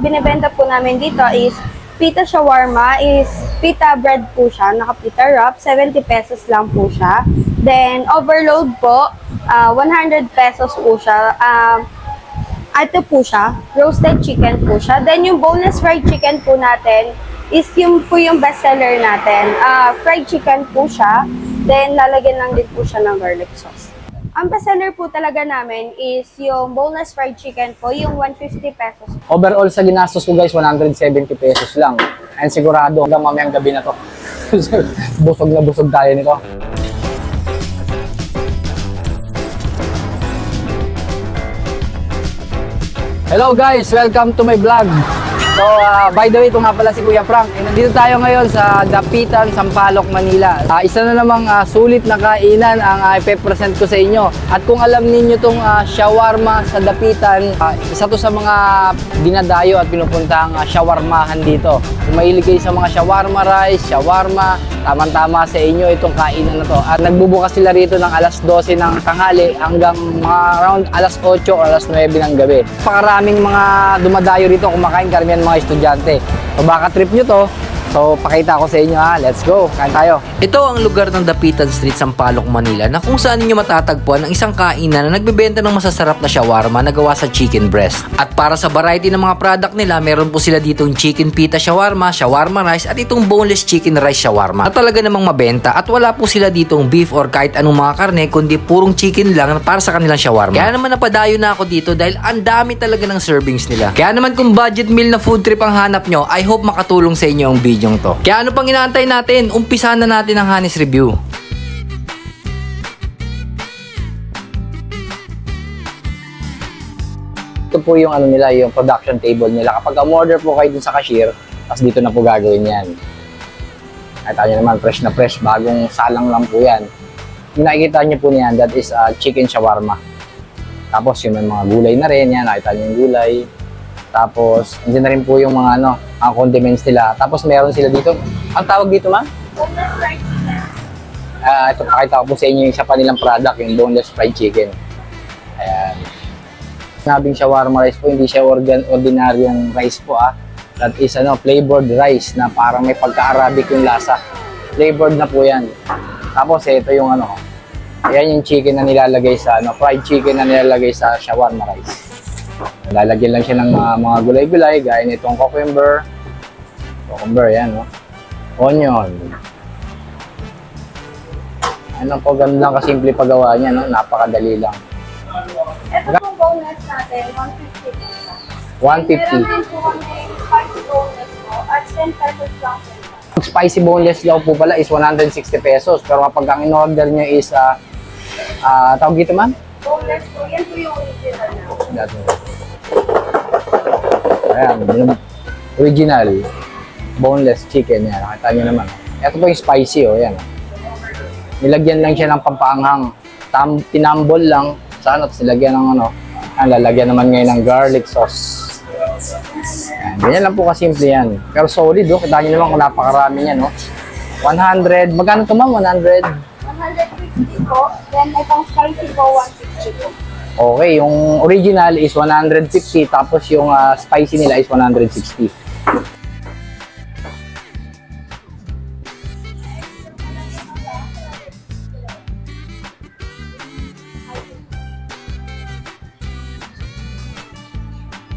binibenta po namin dito is pita shawarma, is pita bread po siya, naka-pita wrap, 70 pesos lang po siya. Then, overload po, 100 pesos po siya. Ito po siya, roasted chicken po siya. Then, yung boneless fried chicken po natin is yung po yung bestseller natin. Fried chicken po siya. Then, lalagyan lang din po siya ng garlic sauce. Ang bestseller po talaga namin is yung boneless fried chicken po, yung 150 pesos. Overall sa ginastos ko guys, 170 pesos lang. And sigurado hanggang mamayang gabi na to. Busog na busog tayo nito. Hello guys! Welcome to my vlog. So, by the way, ito nga pala si Kuya Frank. Nandito tayo ngayon sa Dapitan, Sampaloc, Manila. Isa na namang sulit na kainan ang ipe-present ko sa inyo. At kung alam ninyo itong shawarma sa Dapitan, isa to sa mga dinadayo at pinupuntahang shawarmahan dito. Kung mahilig kayo sa mga shawarma rice, shawarma, tamang-tama sa inyo itong kainan na to. At nagbubukas sila rito ng alas 12 ng tanghali hanggang mga around alas 8 o alas 9 ng gabi. Pakaraming mga dumadayo rito kumakain, karamihan mga estudyante. So baka trip nyo to. So, pakita ko sa inyo ha. Let's go. Kain tayo. Ito ang lugar ng Dapitan Street, Sampaloc, Manila na kung saan ninyo matatagpuan ang isang kainan na nagbebenta ng masasarap na shawarma na gawa sa chicken breast. At para sa variety ng mga product nila, meron po sila ditong chicken pita shawarma, shawarma rice at itong boneless chicken rice shawarma na talaga namang mabenta at wala po sila ditong beef or kahit anong mga karne kundi purong chicken lang para sa kanilang shawarma. Kaya naman napadayo na ako dito dahil ang dami talaga ng servings nila. Kaya naman kung budget meal na food trip ang hanap nyo, I hope makatulong sa inyo ang video to. Kaya ano pang inaantay natin? Umpisahan na natin ang Hanis Review. Ito po yung ano nila, yung production table nila. Kapag umorder po kayo dun sa cashier, tapos dito na po gagawin yan. Nakita nyo naman, fresh na fresh, bagong salang lang po yan. Yung nakikita nyo po niyan, that is chicken shawarma. Tapos yung may mga gulay na rin, yan, nakita nyo yung gulay. Tapos, hindi na rin po yung mga ang condiments nila. Tapos, meron sila dito. Ang tawag dito, ma'am? Boneless fried chicken. Ito, pakita ko po sa inyo yung isa pa nilang product, yung boneless fried chicken. Ayan. Sinabing shawarma rice po, hindi siya ordinaryong rice po, That is, flavored rice na parang may pagka-Arabic yung lasa. Flavored na po yan. Tapos, ito yung ayan yung chicken na nilalagay sa, fried chicken na nilalagay sa shawarma rice. Lalagyan lang siya ng mga gulay-gulay, gaya nitong cucumber. Cucumber, yan, onion. Ano po, ganun lang kasimple paggawa niya, napakadali lang. Ito pong boneless natin, 150 po siya. 150. Meron din po kami spicy boneless po at 10 pesos lang po. Spicy boneless daw po pala is 160 pesos. Pero kapag ang in-order nyo is, tawag dito, ma'am? Boneless po, yan po yung original na. Ayan, yung original boneless chicken yan. Nakita nyo naman. Ito po yung spicy, yan. Nilagyan lang siya ng pampaanghang. Tinambol lang. Sana tapos nilagyan ng lalagyan naman ngayon ng garlic sauce. Ayan, ganyan lang po kasimple yan. Pero solid, kita nyo naman kung napakarami yan, 100, magkano ito ma'am? 100? 150 po. Then, itong spicy po, 160 po. Okay, yung original is 150, tapos yung spicy nila is 160.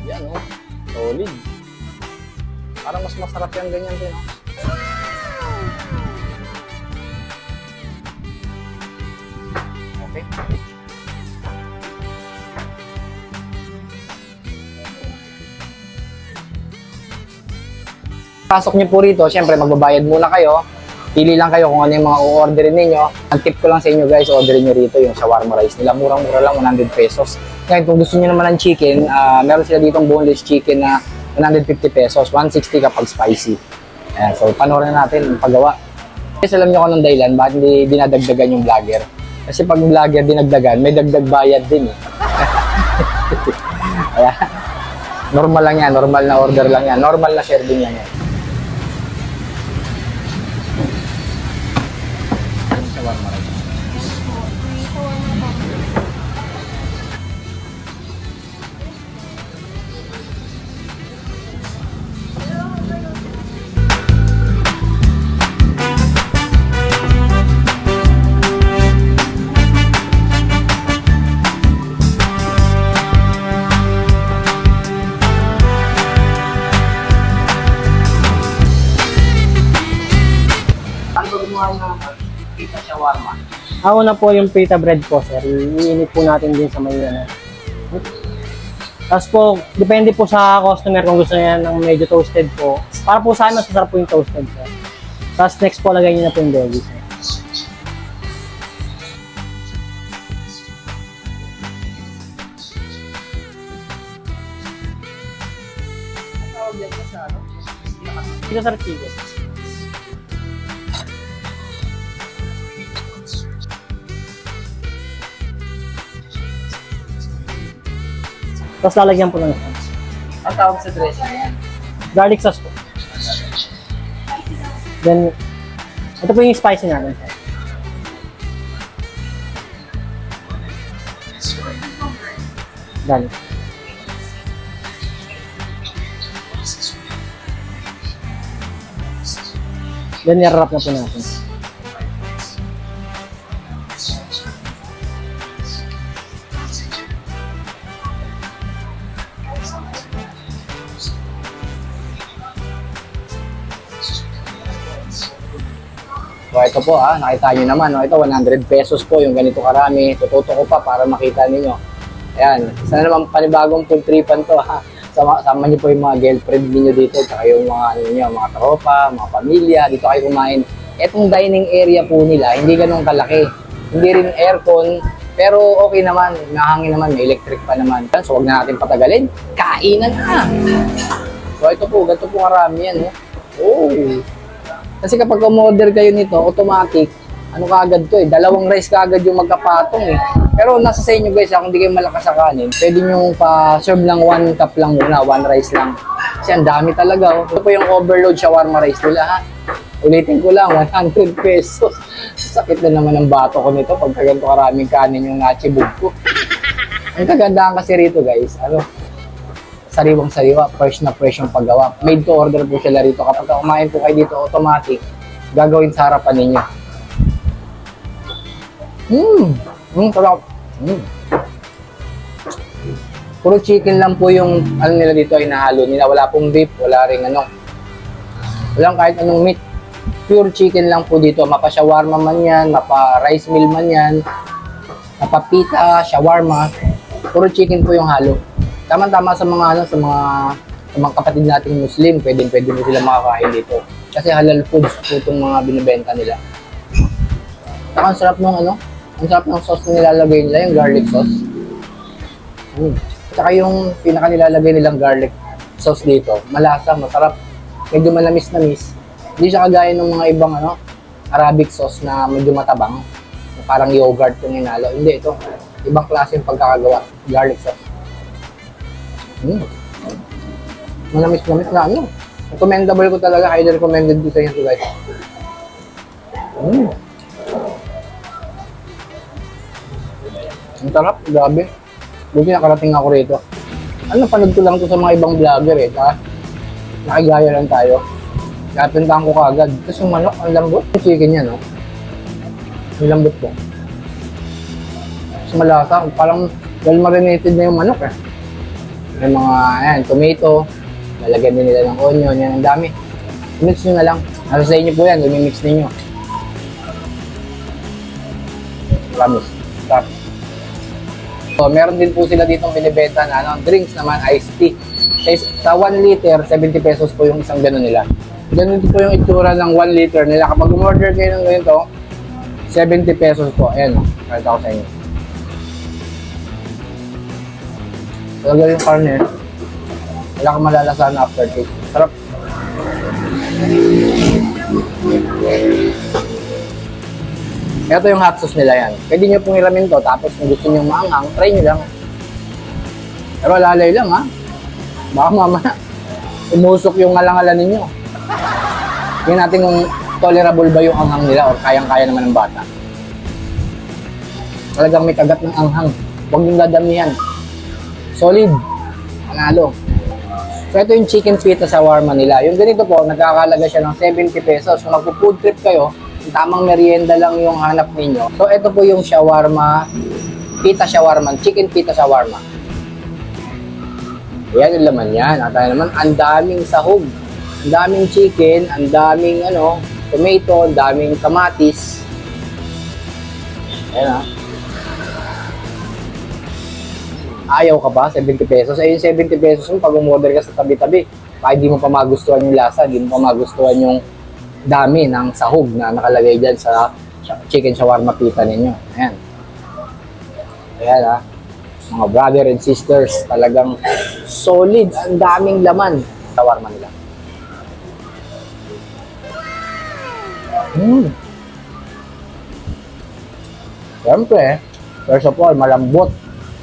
Yan, solid. Parang mas masarap yan ganyan din, Okay. Pasok nyo po rito, syempre magbabayad muna kayo. Pili lang kayo kung ano yung mga o-orderin ninyo. Ang tip ko lang sa inyo guys, orderin nyo rito yung shawarma rice nila. Murang-mura lang, 100 pesos. Ngayon kung gusto nyo naman ng chicken, meron sila ditong boneless chicken na 150 pesos, 160 kapag spicy. Ayan, so panoorin na natin ang paggawa. Kasi alam nyo kung anong dahilan, bakit hindi dinadagdagan yung vlogger? Kasi pag vlogger dinagdagan, may dagdag bayad din Ayan. Normal lang yan, normal na order lang yan, normal na share din yan. shawarma? Ako na po yung pita bread po, sir. Iinit po natin din sa may ano. Tapos po, depende po sa customer kung gusto niya ng medyo toasted po. Para po sa akin, mas masarap po yung toasted, sir. Tapos next po, lagay niyo na po yung veggies, sir. Ito, sir, chicken. Tapos lalagyan po ng sauce. Ang tawag sa dressing yan? Garlic sauce po. Then, ito po yung spicy natin. Garlic. Then, nirarap na po natin. So ito po nakita nyo naman, ito 100 pesos po yung ganito karami. Tututo ko pa para makita ninyo. Ayan, isa na naman panibagong food tripan to Sama nyo po yung mga girlfriend niyo dito, tsaka yung mga, mga tropa, mga pamilya, dito kayo kumain. Etong dining area po nila, hindi ganun kalaki. Hindi rin aircon, pero okay naman, nahangin naman, may electric pa naman. So wag na natin patagalin, kainan na! So ito po, ganito po karami yan. Kasi kapag umorder kayo nito, automatic, kaagad to dalawang rice kaagad yung magkapatong Pero nasa sa inyo guys, kung hindi kayo malakas sa kanin, pwede nyo pa-serve lang 1 cup lang muna, 1 rice lang. Kasi ang dami talaga. Ito po yung overload shawarma rice nila Ulitin ko lang, 100 pesos. Sakit na naman ang bato ko nito pag ganito karaming kanin yung nachibog ko. Ang kagandahan kasi rito guys, sariwang-sariwa, fresh na fresh yung paggawa. Made to order po sila rito. Kapag kumain po kayo dito, automatic, gagawin sa harapan ninyo. Sarap. Puro chicken lang po yung nila dito ay nahalo nila. Wala pong beef, wala ring walang kahit anong meat. Pure chicken lang po dito. Mapa-shawarma man yan, mapa-rice meal man yan, mapa-pita, shawarma. Puro chicken po yung halo. Tama-tama sa mga sa mga kapatid nating Muslim, pwede mo sila makakain dito. Kasi halal foods po itong mga binibenta nila. Saka ang sarap ang sarap ng sauce na nilalagay nila, yung garlic sauce. Saka yung pinaka nilalagay nilang garlic sauce dito, malasa, masarap. Medyo malamis-namis. Hindi siya kagaya ng mga ibang Arabic sauce na medyo matabang. Parang yogurt yung hinalo. Hindi, ito. Ibang klase yung pagkakagawa. Garlic sauce. Manamis-namis na recommendable ko talaga. Highly recommended dito yan guys. Ang sarap, grabe. Buti nakarating ako rito. Napanood ko lang to sa mga ibang vlogger nakigaya lang tayo. Kaya pintahan ko kaagad. Tapos yung manok, ang lambot. Yung chicken niya, ang lambot po. Tapos malasa, parang well marinated na yung manok May mga, tomato. Lalagyan din nila ng onion, yan ang dami. Mix nyo na lang. Nasa sa inyo po yan, mix ninyo. Promise. Stop. So, meron din po sila ditong binibenta na drinks naman, iced tea. Sa 1 liter, 70 pesos po yung isang gano'n nila. Ganito po yung itsura ng 1 liter nila. Kapag umorder kayo ng ganito, 70 pesos po. Ayan, kahit ako sa inyo. Talaga yung karne, wala kang malalasahan na aftertaste. Sarap. Ito yung hot sauce nila yan. Pwede nyo pong iramin to, tapos kung gusto nyo maanghang, try nyo lang. Pero lalay lang Baka mamaya, umusok yung alang-alan ninyo. Tingnan natin kung tolerable ba yung anghang nila or kayang-kaya naman ng bata. Talagang may kagat ng anghang. Huwag yung dadamihan. Solid. Panalo. So ito yung chicken pita shawarma nila. Yung ganito po, nagkakalaga siya ng 70 pesos. Kung magpo-food trip kayo, tamang merienda lang yung hanap ninyo. So ito po yung shawarma, pita shawarma, chicken pita shawarma. Ayan yung laman yan. At naman, ang daming sahog. Ang daming chicken, ang daming tomato, ang daming kamatis. Ayan ha. Ayaw ka ba? 70 pesos. Eh, yung 70 pesos mo, pag umorder ka sa tabi-tabi, kahit di mo pa magustuhan yung lasa, di mo pa magustuhan yung dami ng sahog na nakalagay dyan sa chicken shawarma pita ninyo. Ayan. Ayan ha. Mga brother and sisters, talagang solid. Ang daming laman. Shawarma nila. Siyempre, first of all, malambot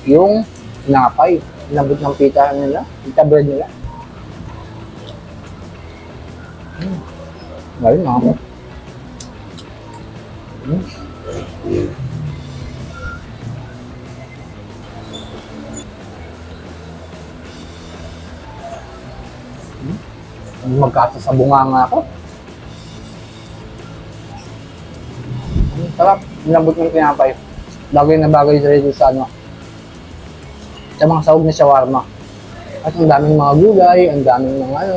yung tinapay. Lambot ng pita nila, pita bread nila. Ngayon ako. Magkasasabunga ako. Sarap, lambot ng tinapay. Bagay na bagay sa ano, sa mga sahog na shawarma. At ang daming mga gulay, ang daming mga ano,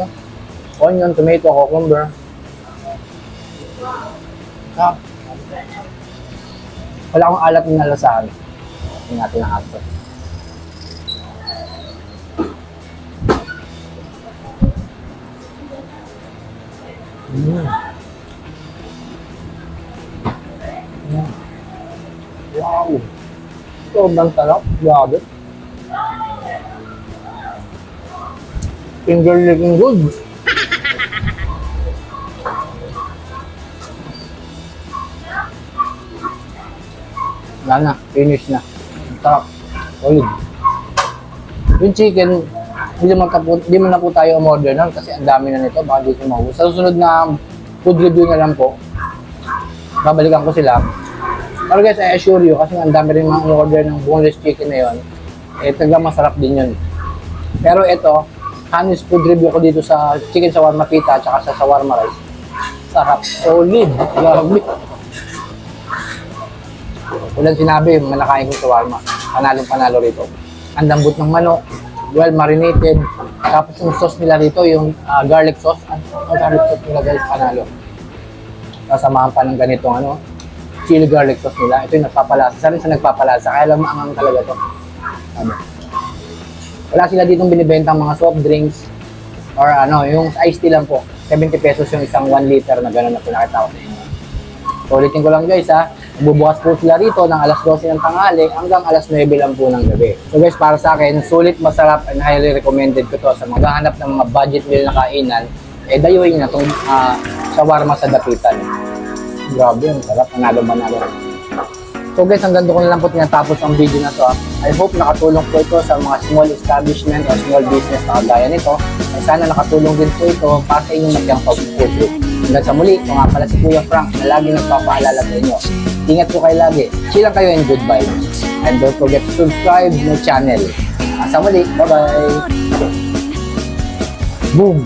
onion, tomato, cucumber. Sarap. Wala akong alat na lasahan. Hindi natin ang ato. Wow! Sobrang sarap. Grabe. Finger licking good. Wala na. Finish na. Sarap. Solid. Yung chicken, hindi man na po tayo umorder nun kasi ang dami na nito. Baka di ko maubos. Sa susunod na food review na lang po, babalikan ko sila. Pero guys, I assure you, kasi ang dami rin mga order ng boneless chicken na yun, eh, talagang masarap din yun. Pero ito, honest food review ko dito sa chicken shawarma pita at sa shawarma rice. Sarap. Solid. Grabe. Ulan sinabi, manakain kong shawarma. Panalong-panalo rito. Ang lambot ng manok, well marinated. Tapos yung sauce nila rito, yung garlic sauce. Ang garlic sauce nila guys, panalo. Kasamahan pa ng ganitong ano, chili garlic sauce nila. Ito yung nagpapalasa. Isa rin sa nagpapalasa. Kaya lang maangang talaga to. Wala sila ditong binibentang mga soft drinks or ano, yung iced tea lang po. 70 pesos yung isang 1 liter na gano'n na pinakita ko sa inyo. So, ulitin ko lang guys ha. Bubukas po sila rito ng alas 12 ng tanghali hanggang alas 9 lang po ng gabi. So guys, para sa akin, sulit, masarap, and highly recommended ko to sa maghahanap ng mga budget meal na kainan. Eh, dayuhin na itong shawarma sa dapitan. Grabe, ang sarap. Manalo. So guys, hanggang doon ko na lang po tinatapos ang video na to. I hope nakatulong po ito sa mga small establishment or small business na kagaya nito. Ay sana nakatulong din po ito para sa inyong nagyang pag-food. Hanggang sa muli, ito nga pala si Kuya Frank na lagi nagpapaalala sa inyo. Ingat po kayo lagi. Chill lang kayo and good vibes. And don't forget to subscribe my channel. Hanggang sa muli, bye-bye! Boom!